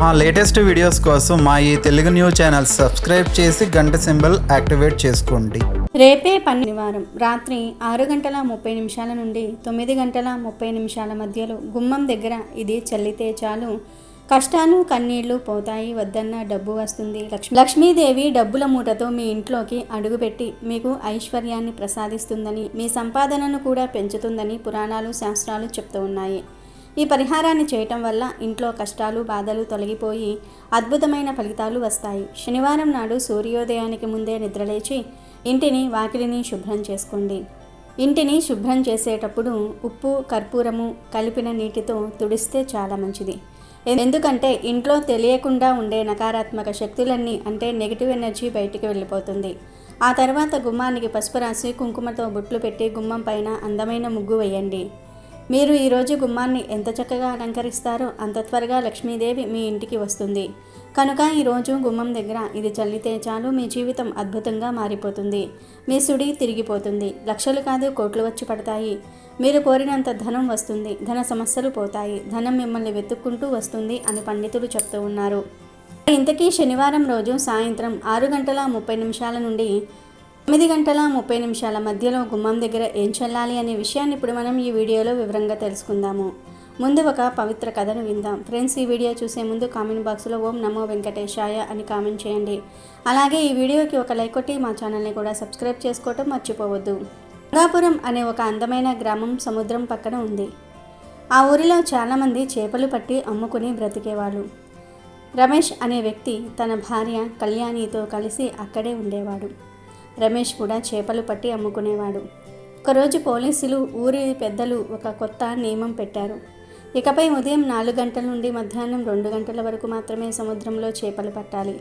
మా latest videos కోసం మా ఈ తెలుగు న్యూస్ ఛానల్ సబ్స్క్రైబ్ చేసి గంట సింబల్ యాక్టివేట్ చేసుకోండి. రేపే శనివారం రాత్రి 6:30 నుండి 9:30 మధ్యలో గుమ్మం దగ్గర ఇది చల్లితే చాలు కష్టాలు కన్నీళ్లు పోతాయి, వద్దన్న డబ్బు వస్తుంది. లక్ష్మీదేవి డబ్బుల మూటతో మీ ఇంట్లోకి అడుగుపెట్టి మీకు ఐశ్వర్యాన్ని ప్రసాదిస్తుందని, మీ సంపాదనను కూడా పెంచుతుందని పురాణాలు శాస్త్రాలు చెప్తూ ఉన్నాయి. ఈ పరిహారాన్ని చేయటం వల్ల ఇంట్లో కష్టాలు బాధలు తొలగిపోయి అద్భుతమైన ఫలితాలు వస్తాయి. శనివారం నాడు సూర్యోదయానికి ముందే నిద్రలేచి ఇంటిని వాకిలిని శుభ్రం చేసుకోండి. ఇంటిని శుభ్రం చేసేటప్పుడు ఉప్పు కర్పూరము కలిపిన నీటితో తుడిస్తే చాలా మంచిది. ఎందుకంటే ఇంట్లో తెలియకుండా ఉండే నకారాత్మక శక్తులన్నీ అంటే నెగిటివ్ ఎనర్జీ బయటికి వెళ్ళిపోతుంది. ఆ తర్వాత గుమ్మానికి పసుపు రాసి కుంకుమతో బొట్లు పెట్టి గుమ్మం పైన అందమైన ముగ్గు వేయండి. మీరు ఈరోజు గుమ్మాన్ని ఎంత చక్కగా అలంకరిస్తారో అంత త్వరగా లక్ష్మీదేవి మీ ఇంటికి వస్తుంది. కనుక ఈరోజు గుమ్మం దగ్గర ఇది చల్లితే చాలు మీ జీవితం అద్భుతంగా మారిపోతుంది. మీ సుడి తిరిగిపోతుంది. లక్షలు కాదు కోట్లు వచ్చి పడతాయి. మీరు కోరినంత ధనం వస్తుంది. ధన సమస్యలు పోతాయి. ధనం మిమ్మల్ని వెతుక్కుంటూ వస్తుంది అని పండితులు చెప్తూ ఉన్నారు. ఇంతకీ శనివారం రోజు సాయంత్రం 6:30 నుండి 9:30 మధ్యలో గుమ్మం దగ్గర ఏం చల్లాలి అనే విషయాన్ని ఇప్పుడు మనం ఈ వీడియోలో వివరంగా తెలుసుకుందాము. ముందు ఒక పవిత్ర కథను విందాం. ఫ్రెండ్స్, ఈ వీడియో చూసే ముందు కామెంట్ బాక్స్లో ఓం నమో వెంకటేశాయ అని కామెంట్ చేయండి. అలాగే ఈ వీడియోకి ఒక లైక్ కొట్టి మా ఛానల్ని కూడా సబ్స్క్రైబ్ చేసుకోవటం మర్చిపోవద్దు. రంగాపురం అనే ఒక అందమైన గ్రామం సముద్రం పక్కన ఉంది. ఆ ఊరిలో చాలామంది చేపలు పట్టి అమ్ముకుని బ్రతికేవాళ్ళు. రమేష్ అనే వ్యక్తి తన భార్య కళ్యాణితో కలిసి అక్కడే ఉండేవాడు. రమేష్ కూడా చేపలు పట్టి అమ్ముకునేవాడు. ఒకరోజు పోలీసులు ఊరి పెద్దలు ఒక కొత్త నియమం పెట్టారు. ఇకపై ఉదయం 4 గంటల నుండి మధ్యాహ్నం 2 గంటల వరకు మాత్రమే సముద్రంలో చేపలు పట్టాలి.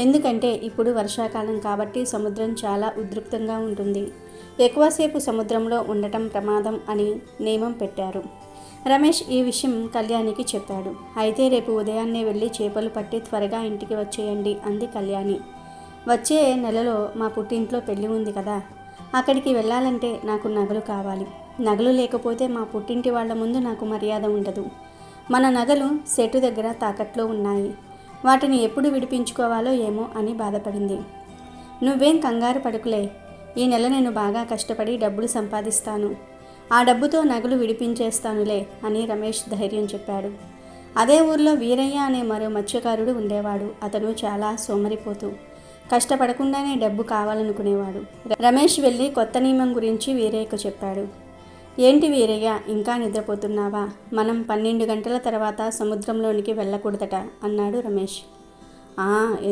ఎందుకంటే ఇప్పుడు వర్షాకాలం కాబట్టి సముద్రం చాలా ఉద్రిక్తంగా ఉంటుంది. ఎక్కువసేపు సముద్రంలో ఉండటం ప్రమాదం అని నియమం పెట్టారు. రమేష్ ఈ విషయం కళ్యాణికి చెప్పాడు. అయితే రేపు ఉదయాన్నే వెళ్ళి చేపలు పట్టి త్వరగా ఇంటికి వచ్చేయండి అంది కళ్యాణి. వచ్చే నెలలో మా పుట్టింట్లో పెళ్ళి ఉంది కదా, అక్కడికి వెళ్ళాలంటే నాకు నగలు కావాలి. నగలు లేకపోతే మా పుట్టింటి వాళ్ళ ముందు నాకు మర్యాద ఉండదు. మన నగలు సెటు దగ్గర తాకట్లో ఉన్నాయి. వాటిని ఎప్పుడు విడిపించుకోవాలో ఏమో అని బాధపడింది. నువ్వేం కంగారు పడుకులే, ఈ నెల నేను బాగా కష్టపడి డబ్బులు సంపాదిస్తాను. ఆ డబ్బుతో నగలు విడిపించేస్తానులే అని రమేష్ ధైర్యం చెప్పాడు. అదే ఊర్లో వీరయ్య అనే మరో మత్స్యకారుడు ఉండేవాడు. అతను చాలా సోమరిపోతూ కష్టపడకుండానే డబ్బు కావాలనుకునేవాడు. రమేష్ వెళ్ళి కొత్త నియమం గురించి వీరయ్యకు చెప్పాడు. ఏంటి వీరయ్య, ఇంకా నిద్రపోతున్నావా? మనం 12 గంటల తర్వాత సముద్రంలోనికి వెళ్ళకూడదట అన్నాడు రమేష్.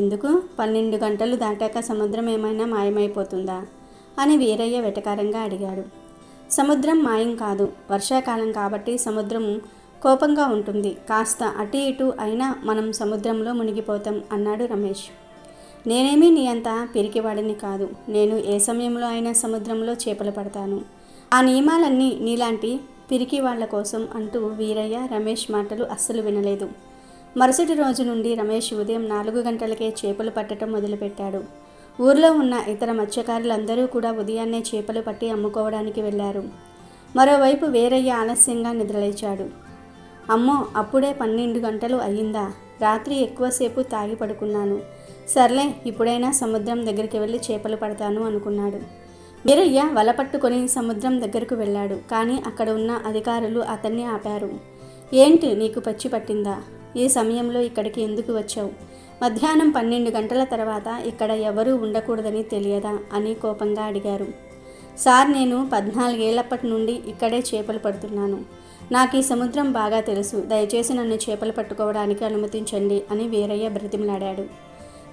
ఎందుకు? 12 గంటలు దాటాక సముద్రం ఏమైనా మాయమైపోతుందా అని వీరయ్య వెటకారంగా అడిగాడు. సముద్రం మాయం కాదు. వర్షాకాలం కాబట్టి సముద్రం కోపంగా ఉంటుంది. కాస్త అటు ఇటు అయినా మనం సముద్రంలో మునిగిపోతాం అన్నాడు రమేష్. నేనేమీ నీ అంత పిరికివాడిని కాదు. నేను ఏ సమయంలో అయినా సముద్రంలో చేపలు పడతాను. ఆ నియమాలన్నీ నీలాంటి పిరికి వాళ్ల కోసం అంటూ వీరయ్య రమేష్ మాటలు అస్సలు వినలేదు. మరుసటి రోజు నుండి రమేష్ ఉదయం 4 గంటలకే చేపలు పట్టడం మొదలుపెట్టాడు. ఊర్లో ఉన్న ఇతర మత్స్యకారులందరూ కూడా ఉదయాన్నే చేపలు పట్టి అమ్ముకోవడానికి వెళ్ళారు. మరోవైపు వీరయ్య ఆలస్యంగా నిద్రలేచాడు. అమ్మో, అప్పుడే 12 గంటలు అయ్యిందా? రాత్రి ఎక్కువసేపు తాగి పడుకున్నాను. సర్లే, ఇప్పుడైనా సముద్రం దగ్గరికి వెళ్ళి చేపలు పడతాను అనుకున్నాడు. వీరయ్య వల పట్టుకొని సముద్రం దగ్గరకు వెళ్ళాడు. కానీ అక్కడ ఉన్న అధికారులు అతన్ని ఆపారు. ఏంటి, నీకు పచ్చి పట్టిందా? ఈ సమయంలో ఇక్కడికి ఎందుకు వచ్చావు? మధ్యాహ్నం 12 గంటల తర్వాత ఇక్కడ ఎవరూ ఉండకూడదని తెలియదా అని కోపంగా అడిగారు. సార్, నేను 14 ఏళ్లప్పటి నుండి ఇక్కడే చేపలు పడుతున్నాను. నాకు ఈ సముద్రం బాగా తెలుసు. దయచేసి నన్ను చేపలు పట్టుకోవడానికి అనుమతించండి అని వీరయ్య బ్రతిమలాడాడు.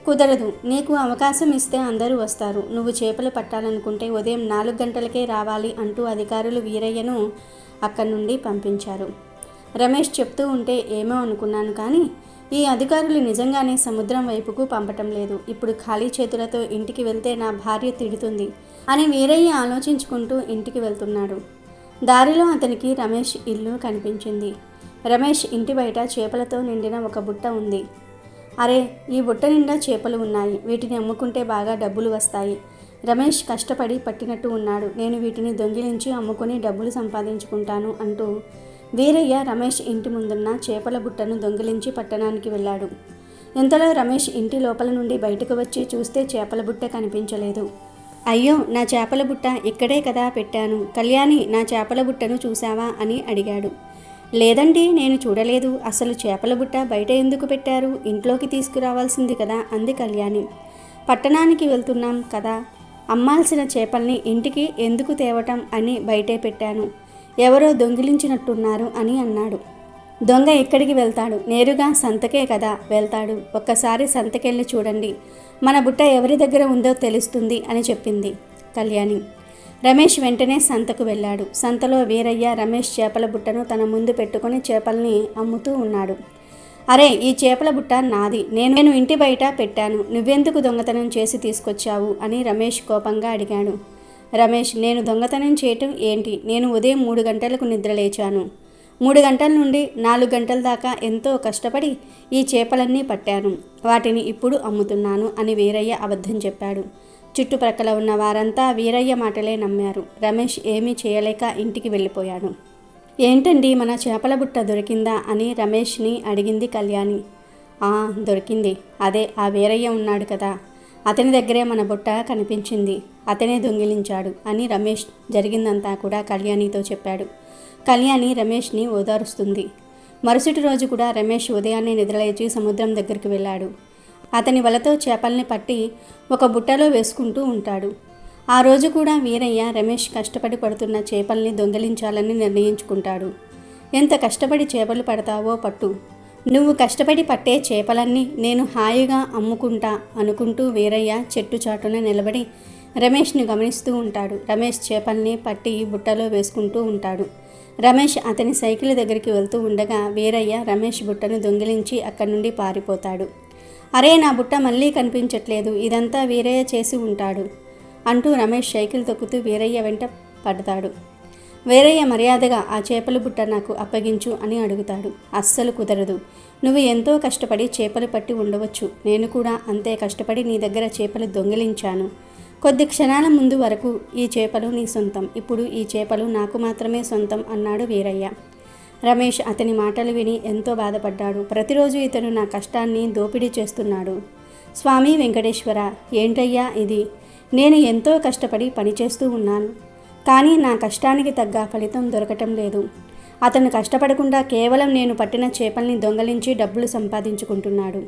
కుదరదు. నీకు అవకాశం ఇస్తే అందరూ వస్తారు. నువ్వు చేపలు పట్టాలనుకుంటే ఉదయం 4 గంటలకే రావాలి అంటూ అధికారులు వీరయ్యను అక్కడి నుండి పంపించారు. రమేష్ చెప్తూ ఉంటే ఏమో అనుకున్నాను, కానీ ఈ అధికారులు నిజంగానే సముద్రం వైపుకు పంపటం లేదు. ఇప్పుడు ఖాళీ చేతులతో ఇంటికి వెళ్తే నా భార్య తిడుతుంది అని వీరయ్య ఆలోచించుకుంటూ ఇంటికి వెళ్తున్నాడు. దారిలో అతనికి రమేష్ ఇల్లు కనిపించింది. రమేష్ ఇంటి బయట చేపలతో నిండిన ఒక బుట్ట ఉంది. అరే, ఈ బుట్ట నిండా చేపలు ఉన్నాయి. వీటిని అమ్ముకుంటే బాగా డబ్బులు వస్తాయి. రమేష్ కష్టపడి పట్టినట్టు ఉన్నాడు. నేను వీటిని దొంగిలించి అమ్ముకొని డబ్బులు సంపాదించుకుంటాను అంటూ వీరయ్య రమేష్ ఇంటి ముందున్న చేపల బుట్టను దొంగిలించి పట్టణానికి వెళ్ళాడు. ఇంతలో రమేష్ ఇంటి లోపల నుండి బయటకు వచ్చి చూస్తే చేపల బుట్ట కనిపించలేదు. అయ్యో, నా చేపల బుట్ట ఇక్కడే కదా పెట్టాను. కళ్యాణి, నా చేపల బుట్టను చూసావా అని అడిగాడు. లేదండి, నేను చూడలేదు. అసలు చేపల బుట్ట బయట ఎందుకు పెట్టారు? ఇంట్లోకి తీసుకురావాల్సింది కదా అంది కళ్యాణి. పట్టణానికి వెళ్తున్నాం కదా, అమ్మాల్సిన చేపల్ని ఇంటికి ఎందుకు తేవటం అని బయటే పెట్టాను. ఎవరో దొంగిలించినట్టున్నారు అని అన్నాడు. దొంగ ఎక్కడికి వెళ్తాడు? నేరుగా సంతకే కదా వెళ్తాడు. ఒక్కసారి సంతకెళ్ళి చూడండి, మన బుట్ట ఎవరి దగ్గర ఉందో తెలుస్తుంది అని చెప్పింది కళ్యాణి. రమేష్ వెంటనే సంతకు వెళ్ళాడు. సంతలో వీరయ్య రమేష్ చేపల బుట్టను తన ముందు పెట్టుకొని చేపల్ని అమ్ముతూ ఉన్నాడు. అరే, ఈ చేపల బుట్ట నాది. నేను ఇంటి బయట పెట్టాను. నువ్వెందుకు దొంగతనం చేసి తీసుకొచ్చావు అని రమేష్ కోపంగా అడిగాడు. రమేష్, నేను దొంగతనం చేయటం ఏంటి? నేను ఉదయం 3 గంటలకు నిద్రలేచాను. 3 గంటల నుండి 4 గంటల దాకా ఎంతో కష్టపడి ఈ చేపలన్నీ పట్టాను. వాటిని ఇప్పుడు అమ్ముతున్నాను అని వీరయ్య అబద్ధం చెప్పాడు. చుట్టుప్రక్కల ఉన్న వారంతా వీరయ్య మాటలే నమ్మారు. రమేష్ ఏమీ చేయలేక ఇంటికి వెళ్ళిపోయాడు. ఏంటండి, మన చేపల బుట్ట దొరికిందా అని రమేష్ని అడిగింది కళ్యాణి. దొరికింది. అదే ఆ వీరయ్య ఉన్నాడు కదా, అతని దగ్గరే మన బుట్ట కనిపించింది. అతనే దొంగిలించాడు అని రమేష్ జరిగిందంతా కూడా కళ్యాణితో చెప్పాడు. కళ్యాణి రమేష్ని ఓదారుస్తుంది. మరుసటి రోజు కూడా రమేష్ ఉదయాన్నే నిద్రలేచి సముద్రం దగ్గరికి వెళ్ళాడు. అతని వలతో చేపల్ని పట్టి ఒక బుట్టలో వేసుకుంటూ ఉంటాడు. ఆ రోజు కూడా వీరయ్య రమేష్ కష్టపడి పడుతున్న చేపల్ని దొంగిలించాలని నిర్ణయించుకుంటాడు. ఎంత కష్టపడి చేపలు పడతావో పట్టు, నువ్వు కష్టపడి పట్టే చేపలన్నీ నేను హాయిగా అమ్ముకుంటా అనుకుంటూ వీరయ్య చెట్టు చాటున నిలబడి రమేష్ని గమనిస్తూ ఉంటాడు. రమేష్ చేపల్ని పట్టి బుట్టలో వేసుకుంటూ ఉంటాడు. రమేష్ అతని సైకిల్ దగ్గరికి వెళ్తూ ఉండగా వీరయ్య రమేష్ బుట్టను దొంగిలించి అక్కడి నుండి పారిపోతాడు. అరే, నా బుట్ట మళ్ళీ కనిపించట్లేదు, ఇదంతా వీరయ్య చేసి ఉంటాడు అంటూ రమేష్ సైకిల్ తొక్కుతూ వీరయ్య వెంట పడతాడు. వీరయ్య మర్యాదగా ఆ చేపల బుట్ట నాకు అప్పగించు అని అడుగుతాడు. అస్సలు కుదరదు. నువ్వు ఎంతో కష్టపడి చేపలు పట్టి ఉండవచ్చు. నేను కూడా అంతే కష్టపడి నీ దగ్గర చేపలు దొంగిలించాను. కొద్ది క్షణాల ముందు వరకు ఈ చేపలు నీ సొంతం, ఇప్పుడు ఈ చేపలు నాకు మాత్రమే సొంతం అన్నాడు వీరయ్య. రమేష్ అతని మాటలు విని ఎంతో బాధపడ్డాడు. ప్రతిరోజు ఇతను నా కష్టాన్ని దోపిడీ చేస్తున్నాడు. స్వామి వెంకటేశ్వర, ఏంటయ్యా ఇది? నేను ఎంతో కష్టపడి పనిచేస్తూ ఉన్నాను, కానీ నా కష్టానికి తగ్గ ఫలితం దొరకటం లేదు. అతను కష్టపడకుండా కేవలం నేను పట్టిన చేపల్ని దొంగలించి డబ్బులు సంపాదించుకుంటున్నాడు.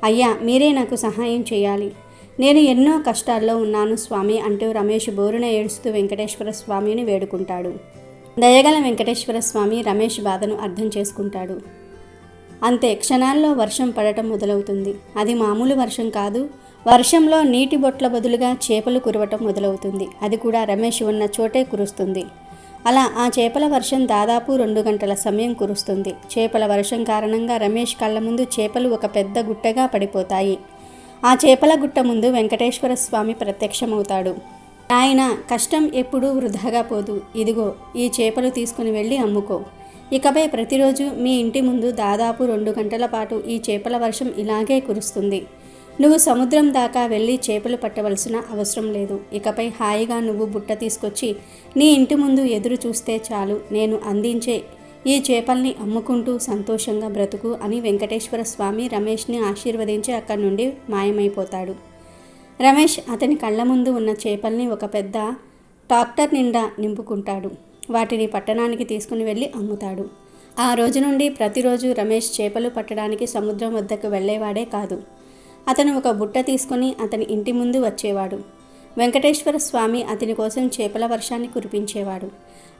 అయ్యా, మీరే నాకు సహాయం చేయాలి. నేను ఎన్నో కష్టాల్లో ఉన్నాను స్వామి అంటూ రమేష్ బోరున ఏడుస్తూ వెంకటేశ్వర స్వామిని వేడుకుంటాడు. దయగల వెంకటేశ్వర స్వామి రమేష్ బాధను అర్థం చేసుకుంటాడు. అంతే క్షణాల్లో వర్షం పడటం మొదలవుతుంది. అది మామూలు వర్షం కాదు. వర్షంలో నీటి బొట్ల బదులుగా చేపలు కురవటం మొదలవుతుంది. అది కూడా రమేష్ ఉన్న చోటే కురుస్తుంది. అలా ఆ చేపల వర్షం దాదాపు 2 గంటల సమయం కురుస్తుంది. చేపల వర్షం కారణంగా రమేష్ కళ్ళ ముందు చేపలు ఒక పెద్ద గుట్టగా పడిపోతాయి. ఆ చేపల గుట్ట ముందు వెంకటేశ్వర స్వామి ప్రత్యక్షమవుతాడు. ఆయన కష్టం ఎప్పుడూ వృధాగా పోదు. ఇదిగో, ఈ చేపలు తీసుకుని వెళ్ళి అమ్ముకో. ఇకపై ప్రతిరోజు మీ ఇంటి ముందు దాదాపు 2 గంటల పాటు ఈ చేపల వర్షం ఇలాగే కురుస్తుంది. నువ్వు సముద్రం దాకా వెళ్ళి చేపలు పట్టవలసిన అవసరం లేదు. ఇకపై హాయిగా నువ్వు బుట్ట తీసుకొచ్చి నీ ఇంటి ముందు ఎదురు చూస్తే చాలు. నేను అందించే ఈ చేపల్ని అమ్ముకుంటూ సంతోషంగా బ్రతుకు అని వెంకటేశ్వర స్వామి రమేష్ని ఆశీర్వదించి అక్కడి నుండి మాయమైపోతాడు. రమేష్ అతని కళ్ళ ముందు ఉన్న చేపల్ని ఒక పెద్ద ట్రాక్టర్ నిండా నింపుకుంటాడు. వాటిని పట్టణానికి తీసుకుని వెళ్ళి అమ్ముతాడు. ఆ రోజు నుండి ప్రతిరోజు రమేష్ చేపలు పట్టడానికి సముద్రం వద్దకు వెళ్ళేవాడే కాదు. అతను ఒక బుట్ట తీసుకొని అతని ఇంటి ముందు వచ్చేవాడు. వెంకటేశ్వర స్వామి అతని కోసం చేపల వర్షాన్ని కురిపించేవాడు.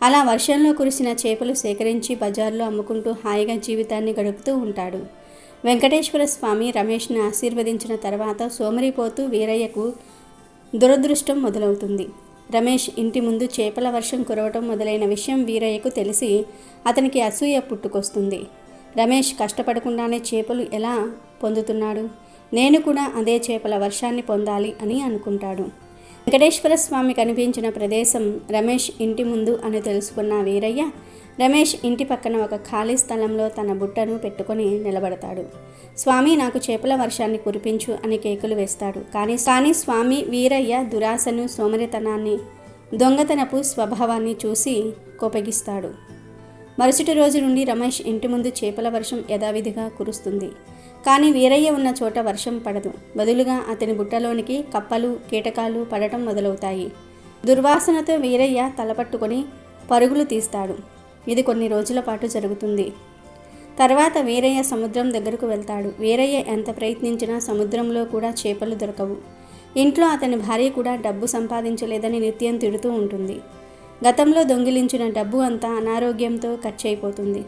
అలా వర్షంలో కురిసిన చేపలు సేకరించి బజార్లో అమ్ముకుంటూ హాయిగా జీవితాన్ని గడుపుతూ ఉంటాడు. వెంకటేశ్వర స్వామి రమేష్ని ఆశీర్వదించిన తర్వాత సోమరిపోతూ వీరయ్యకు దురదృష్టం మొదలవుతుంది. రమేష్ ఇంటి ముందు చేపల వర్షం కురవటం మొదలైన విషయం వీరయ్యకు తెలిసి అతనికి అసూయ పుట్టుకొస్తుంది. రమేష్ కష్టపడకుండానే చేపలు ఎలా పొందుతున్నాడు? నేను కూడా అదే చేపల వర్షాన్ని పొందాలి అని అనుకుంటాడు. వెంకటేశ్వర స్వామి కనిపించిన ప్రదేశం రమేష్ ఇంటి ముందు అని తెలుసుకున్న వీరయ్య రమేష్ ఇంటి పక్కన ఒక ఖాళీ స్థలంలో తన బుట్టను పెట్టుకొని నిలబడతాడు. స్వామి, నాకు చేపల వర్షాన్ని కురిపించు అని కేకులు వేస్తాడు. కానీ స్వామి వీరయ్య దురాశను, సోమరితనాన్ని, దొంగతనపు స్వభావాన్ని చూసి కోపగిస్తాడు. మరుసటి రోజు నుండి రమేష్ ఇంటి ముందు చేపల వర్షం యథావిధిగా కురుస్తుంది. కానీ వీరయ్య ఉన్న చోట వర్షం పడదు. బదులుగా అతని బుట్టలోనికి కప్పలు, కీటకాలు పడటం మొదలవుతాయి. దుర్వాసనతో వీరయ్య తలపట్టుకొని పరుగులు తీస్తాడు. ఇది కొన్ని రోజుల పాటు జరుగుతుంది. తర్వాత వీరయ్య సముద్రం దగ్గరకు వెళ్తాడు. వీరయ్య ఎంత ప్రయత్నించినా సముద్రంలో కూడా చేపలు దొరకవు. ఇంట్లో అతని భార్య కూడా డబ్బు సంపాదించలేదని నిత్యం తిడుతూ ఉంటుంది. గతంలో దొంగిలించిన డబ్బు అంతా అనారోగ్యంతో ఖర్చయిపోతుంది.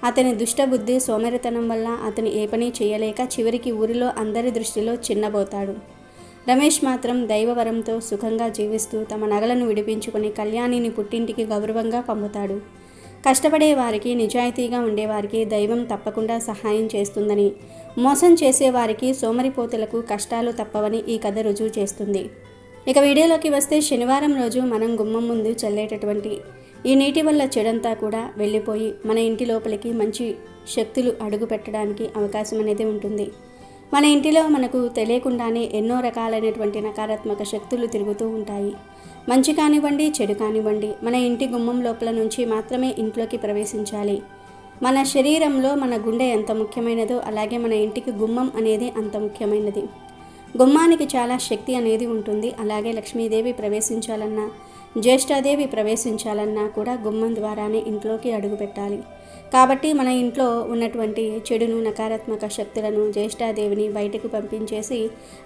అతని దుష్టబుద్ధి, సోమరితనం వల్ల అతను ఏ పని చేయలేక చివరికి ఊరిలో అందరి దృష్టిలో చిన్నబోతాడు. రమేష్ మాత్రం దైవవరంతో సుఖంగా జీవిస్తూ తమ నగలను విడిపించుకుని కళ్యాణిని పుట్టింటికి గౌరవంగా పంపుతాడు. కష్టపడే వారికి, నిజాయితీగా ఉండేవారికి దైవం తప్పకుండా సహాయం చేస్తుందని, మోసం చేసేవారికి, సోమరిపోతులకు కష్టాలు తప్పవని ఈ కథ రుజువు చేస్తుంది. ఇక వీడియోలోకి వస్తే, శనివారం రోజు మనం గుమ్మం ముందు చల్లేటటువంటి ఈ నీటి వల్ల చెడంతా కూడా వెళ్ళిపోయి మన ఇంటి లోపలికి మంచి శక్తులు అడుగు పెట్టడానికి అవకాశం అనేది ఉంటుంది. మన ఇంటిలో మనకు తెలియకుండానే ఎన్నో రకాలైనటువంటి నకారాత్మక శక్తులు తిరుగుతూ ఉంటాయి. మంచి కానివ్వండి, చెడు కానివ్వండి, మన ఇంటి గుమ్మం లోపల నుంచి మాత్రమే ఇంట్లోకి ప్రవేశించాలి. మన శరీరంలో మన గుండె ఎంత ముఖ్యమైనదో అలాగే మన ఇంటికి గుమ్మం అనేది అంత ముఖ్యమైనది. గుమ్మానికి చాలా శక్తి అనేది ఉంటుంది. అలాగే లక్ష్మీదేవి ప్రవేశించాలన్నా, జ్యేష్ఠాదేవి ప్రవేశించాలన్నా కూడా గుమ్మం ద్వారానే ఇంట్లోకి అడుగుపెట్టాలి. కాబట్టి మన ఇంట్లో ఉన్నటువంటి చెడును, నకారాత్మక శక్తులను, జ్యేష్ఠాదేవిని బయటకు పంపించేసి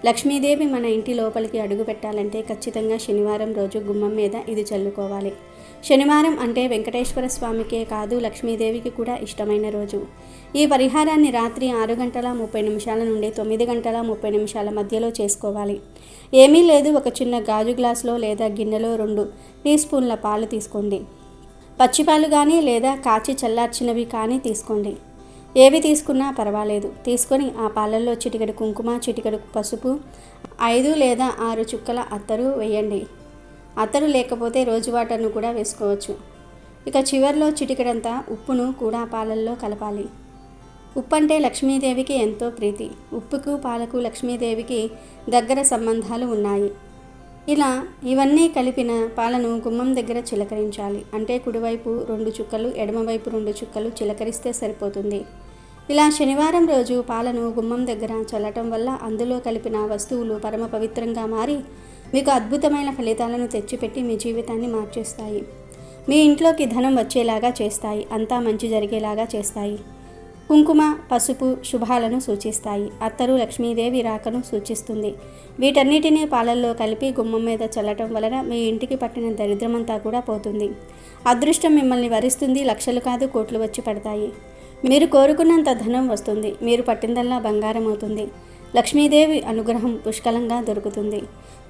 లక్ష్మీదేవి మన ఇంటి లోపలికి అడుగు పెట్టాలంటే ఖచ్చితంగా శనివారం రోజు గుమ్మం మీద ఇది చల్లుకోవాలి. శనివారం అంటే వెంకటేశ్వర స్వామికే కాదు, లక్ష్మీదేవికి కూడా ఇష్టమైన రోజు. ఈ పరిహారాన్ని రాత్రి 6:30 నుండి 9:30 మధ్యలో చేసుకోవాలి. ఏమీ లేదు, ఒక చిన్న గాజు గ్లాసులో లేదా గిన్నెలో 2 టీ స్పూన్ల పాలు తీసుకోండి. పచ్చిపాలు కానీ లేదా కాచి చల్లార్చినవి కానీ తీసుకోండి. ఏవి తీసుకున్నా పర్వాలేదు. తీసుకొని ఆ పాలల్లో చిటికెడు కుంకుమ, చిటికెడు పసుపు, 5 లేదా 6 చుక్కల అత్తరు వేయండి. అత్తరు లేకపోతే రోజు వాటర్ను కూడా వేసుకోవచ్చు. ఇక చివర్లో చిటికెడంతా ఉప్పును కూడా పాలల్లో కలపాలి. ఉప్పు అంటే లక్ష్మీదేవికి ఎంతో ప్రీతి. ఉప్పుకు, పాలకు లక్ష్మీదేవికి దగ్గర సంబంధాలు ఉన్నాయి. ఇలా ఇవన్నీ కలిపిన పాలను గుమ్మం దగ్గర చిలకరించాలి. అంటే కుడివైపు 2 చుక్కలు, ఎడమవైపు 2 చుక్కలు చిలకరిస్తే సరిపోతుంది. ఇలా శనివారం రోజు పాలను గుమ్మం దగ్గర చల్లటం వల్ల అందులో కలిపిన వస్తువులు పరమ పవిత్రంగా మారి మీకు అద్భుతమైన ఫలితాలను తెచ్చిపెట్టి మీ జీవితాన్ని మార్చేస్తాయి. మీ ఇంట్లోకి ధనం వచ్చేలాగా చేస్తాయి. అంతా మంచి జరిగేలాగా చేస్తాయి. కుంకుమ, పసుపు శుభాలను సూచిస్తాయి. అత్తరు లక్ష్మీదేవి రాకను సూచిస్తుంది. వీటన్నిటినీ పాలల్లో కలిపి గుమ్మం మీద చల్లటం వలన మీ ఇంటికి పట్టిన దరిద్రమంతా కూడా పోతుంది. అదృష్టం మిమ్మల్ని వరిస్తుంది. లక్షలు కాదు, కోట్లు వచ్చి పడతాయి. మీరు కోరుకున్నంత ధనం వస్తుంది. మీరు పట్టిందల్లా బంగారం అవుతుంది. లక్ష్మీదేవి అనుగ్రహం పుష్కలంగా దొరుకుతుంది.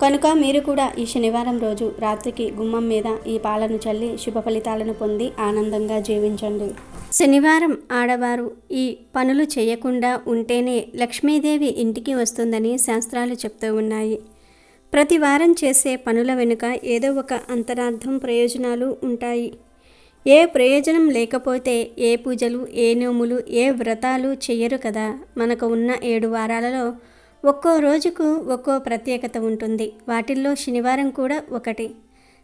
కనుక మీరు కూడా ఈ శనివారం రోజు రాత్రికి గుమ్మం మీద ఈ పాలను చల్లి శుభ ఫలితాలను పొంది ఆనందంగా జీవించండి. శనివారం ఆడవారు ఈ పనులు చేయకుండా ఉంటేనే లక్ష్మీదేవి ఇంటికి వస్తుందని శాస్త్రాలు చెప్తూ ఉన్నాయి. ప్రతి వారం చేసే పనుల వెనుక ఏదో ఒక అంతరార్థం, ప్రయోజనాలు ఉంటాయి. ఏ ప్రయోజనం లేకపోతే ఏ పూజలు, ఏ నోములు, ఏ వ్రతాలు చెయ్యరు కదా. మనకు ఉన్న 7 వారాలలో ఒక్కో రోజుకు ఒక్కో ప్రత్యేకత ఉంటుంది. వాటిల్లో శనివారం కూడా ఒకటి.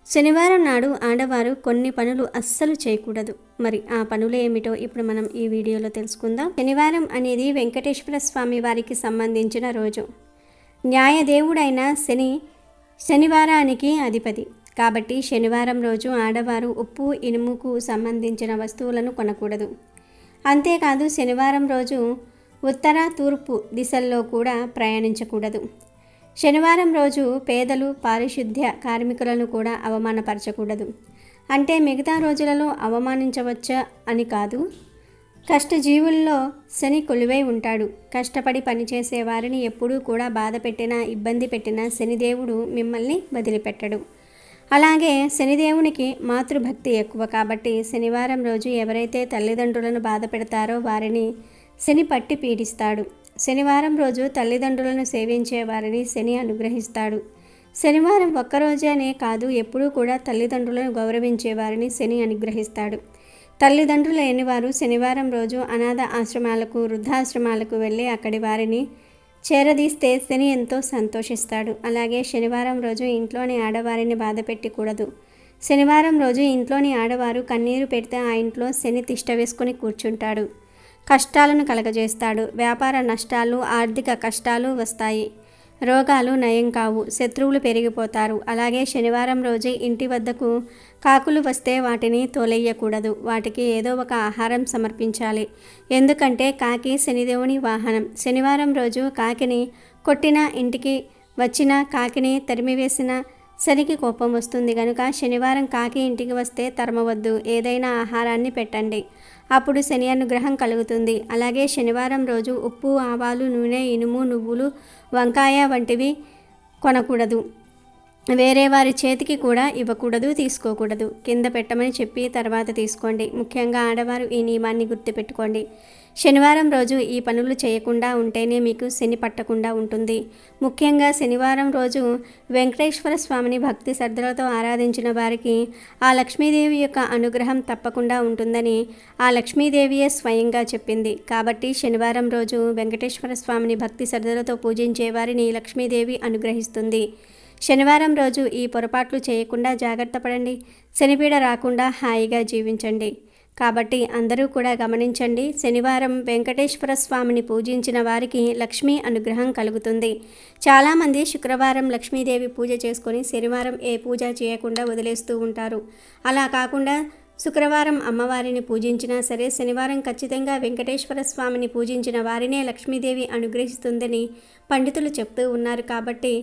శనివారం నాడు ఆడవారు కొన్ని పనులు అస్సలు చేయకూడదు. మరి ఆ పనులు ఏమిటో ఇప్పుడు మనం ఈ వీడియోలో తెలుసుకుందాం. శనివారం అనేది వెంకటేశ్వర స్వామి వారికి సంబంధించిన రోజు. న్యాయదేవుడైన శనివారానికి అధిపతి. కాబట్టి శనివారం రోజు ఆడవారు ఉప్పు, ఇనుముకు సంబంధించిన వస్తువులను కొనకూడదు. అంతేకాదు శనివారం రోజు ఉత్తర, తూర్పు దిశల్లో కూడా ప్రయాణించకూడదు. శనివారం రోజు పేదలు, పారిశుద్ధ్య కార్మికులను కూడా అవమానపరచకూడదు. అంటే మిగతా రోజులలో అవమానించవచ్చా అని కాదు. కష్టజీవుల్లో శని కొలువై ఉంటాడు. కష్టపడి పనిచేసే వారిని ఎప్పుడూ కూడా బాధ పెట్టినా, ఇబ్బంది పెట్టినా శనిదేవుడు మిమ్మల్ని వదిలిపెట్టడు. అలాగే శనిదేవునికి మాతృభక్తి ఎక్కువ. కాబట్టి శనివారం రోజు ఎవరైతే తల్లిదండ్రులను బాధ పెడతారో వారిని శని పట్టి పీడిస్తాడు. శనివారం రోజు తల్లిదండ్రులను సేవించే వారిని శని అనుగ్రహిస్తాడు. శనివారం ఒక్కరోజనే కాదు, ఎప్పుడూ కూడా తల్లిదండ్రులను గౌరవించే వారిని శని అనుగ్రహిస్తాడు. తల్లిదండ్రులు లేనివారు శనివారం రోజు అనాథ ఆశ్రమాలకు, వృద్ధాశ్రమాలకు వెళ్ళి అక్కడి వారిని చేరదీస్తే శని ఎంతో సంతోషిస్తాడు. అలాగే శనివారం రోజు ఇంట్లోని ఆడవారిని బాధ పెట్టకూడదు. శనివారం రోజు ఇంట్లోని ఆడవారు కన్నీరు పెడితే ఆ ఇంట్లో శని తిష్ట వేసుకొని కూర్చుంటాడు. కష్టాలను కలగజేస్తాడు. వ్యాపార నష్టాలు, ఆర్థిక కష్టాలు వస్తాయి. రోగాలు నయం కావు. శత్రువులు పెరిగిపోతారు. అలాగే శనివారం రోజు ఇంటి వద్దకు కాకులు వస్తే వాటిని తోలెయ్యకూడదు. వాటికి ఏదో ఒక ఆహారం సమర్పించాలి. ఎందుకంటే కాకి శనిదేవుని వాహనం. శనివారం రోజు కాకిని కొట్టిన, ఇంటికి వచ్చిన కాకిని తరిమివేసిన శనికి కోపం వస్తుంది కనుక శనివారం కాకి ఇంటికి వస్తే తరమవద్దు. ఏదైనా ఆహారాన్ని పెట్టండి. అప్పుడు శని అనుగ్రహం కలుగుతుంది. అలాగే శనివారం రోజు ఉప్పు, ఆవాలు, నూనె, ఇనుము, నువ్వులు, వంకాయ వంటివి కొనకూడదు. వేరే వారి చేతికి కూడా ఇవ్వకూడదు, తీసుకోకూడదు. కింద పెట్టమని చెప్పి తర్వాత తీసుకోండి. ముఖ్యంగా ఆడవారు ఈ నియమాన్ని గుర్తుపెట్టుకోండి. శనివారం రోజు ఈ పనులు చేయకుండా ఉంటేనే మీకు శని పట్టకుండా ఉంటుంది. ముఖ్యంగా శనివారం రోజు వెంకటేశ్వర స్వామిని భక్తి శ్రద్ధలతో ఆరాధించిన వారికి ఆ లక్ష్మీదేవి యొక్క అనుగ్రహం తప్పకుండా ఉంటుందని ఆ లక్ష్మీదేవియే స్వయంగా చెప్పింది. కాబట్టి శనివారం రోజు వెంకటేశ్వర స్వామిని భక్తి శ్రద్ధలతో పూజించే వారిని లక్ష్మీదేవి అనుగ్రహిస్తుంది. శనివారం రోజు ఈ పొరపాట్లు చేయకుండా జాగ్రత్త పడండి. శనిపీడ రాకుండా హాయిగా జీవించండి. కాబట్టి అందరూ కూడా గమనించండి. శనివారం వెంకటేశ్వర స్వామిని పూజించిన వారికి లక్ష్మీ అనుగ్రహం కలుగుతుంది. చాలామంది శుక్రవారం లక్ష్మీదేవి పూజ చేసుకొని శనివారం ఏ పూజ చేయకుండా వదిలేస్తూ ఉంటారు. అలా కాకుండా శుక్రవారం అమ్మవారిని పూజించినా సరే శనివారం ఖచ్చితంగా వెంకటేశ్వర స్వామిని పూజించిన వారినే లక్ష్మీదేవి అనుగ్రహిస్తుందని పండితులు చెప్తూ ఉన్నారు. కాబట్టి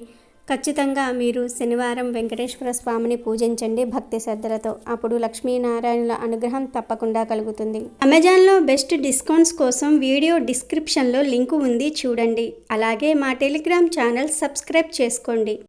ఖచ్చితంగా మీరు శనివారం వెంకటేశ్వర స్వామిని పూజించండి భక్తి శ్రద్ధలతో. అప్పుడు లక్ష్మీనారాయణుల అనుగ్రహం తప్పకుండా కలుగుతుంది. అమెజాన్లో బెస్ట్ డిస్కౌంట్స్ కోసం వీడియో డిస్క్రిప్షన్లో లింకు ఉంది, చూడండి. అలాగే మా టెలిగ్రామ్ ఛానల్ సబ్స్క్రైబ్ చేసుకోండి.